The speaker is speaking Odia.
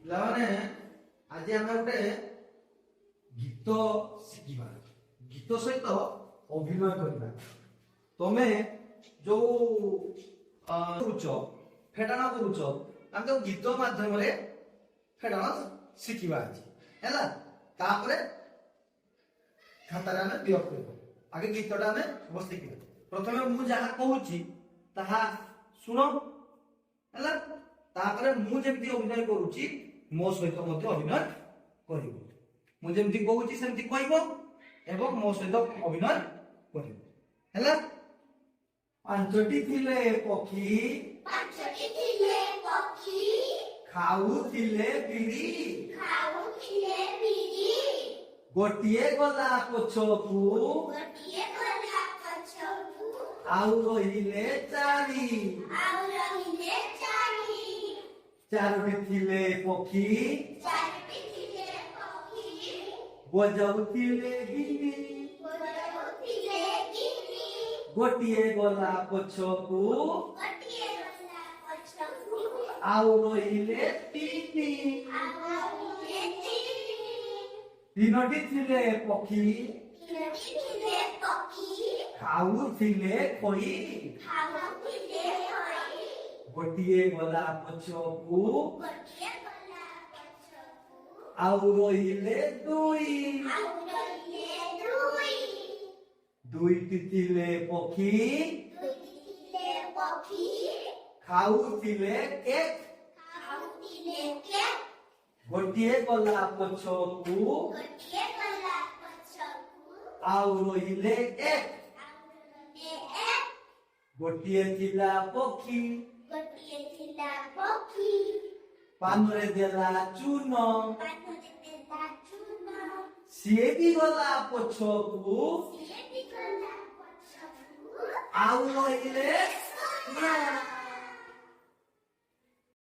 ପିଲାମାନେ ଆଜି ଆମେ ଗୋଟେ ଗୀତ ଶିଖିବା। ଗୀତ ସହିତ ଅଭିନୟ କରିବା। ତମେ ଯୋଉ କରୁଛ ଫେଡାଣ କରୁଛ ତାଙ୍କ ଗୀତ ମାଧ୍ୟମରେ ଫେଡାଣ ଶିଖିବା ଆଜି ହେଲା। ତାପରେ ଖାତାରେ ଆମେ ବିয়োଗ କରିବା। ଆଗେ ଗୀତଟା ଆମେ ଶିଖିବା। ପ୍ରଥମେ ମୁଁ ଯାହା କହୁଛି ତାହା ଶୁଣ ହେଲା। ତାପରେ ମୁଁ ଯେମିତି ଅଭିନୟ କରୁଛି ମୋ ସହିତ ମଧ୍ୟ ଅଭିନୟ କରିବ। ମୁଁ ଯେମିତି କହୁଛି ସେମିତି କହିବ ଏବଂ ମୋ ସହିତ ଅଭିନୟ କରିବ ହେଲା। ପାଞ୍ଚଟି ଥିଲେ ପକ୍ଷୀ ଖାଉଥିଲେ ବିରି ଗୋଟିଏ ଗଲା ପଛକୁ ଆଉ ରହିଲେ ଚାରି। ଚାରୋଟି ଥିଲେ ପକ୍ଷୀ ବଜାଉଥିଲେ ଗିନି ଗୋଟିଏ ଗଲା ପଛକୁ ଆଉ ରହିଲେ ତିନି। ତିନୋଟି ଥିଲେ ପକ୍ଷୀ ଖାଉଥିଲେ ଖଇ ଗୋଟିଏ ଗଲା ପଛକୁ ଆଉ ରହିଲେ ଦୁଇ। ଦୁଇଟି ଥିଲେ ପକ୍ଷୀ ଖାଉଥିଲେ କେକ୍ ଗୋଟିଏ ଗଲା ପଛକୁ ଆଉ ରହିଲେ ଏକ। ଗୋଟିଏ ଥିଲା ପକ୍ଷୀ ପାନରେ ଦେଲା ଚୂନ ସିଏ ବି ଗଲା ପଛକୁ ଆଉ ରହିଲେ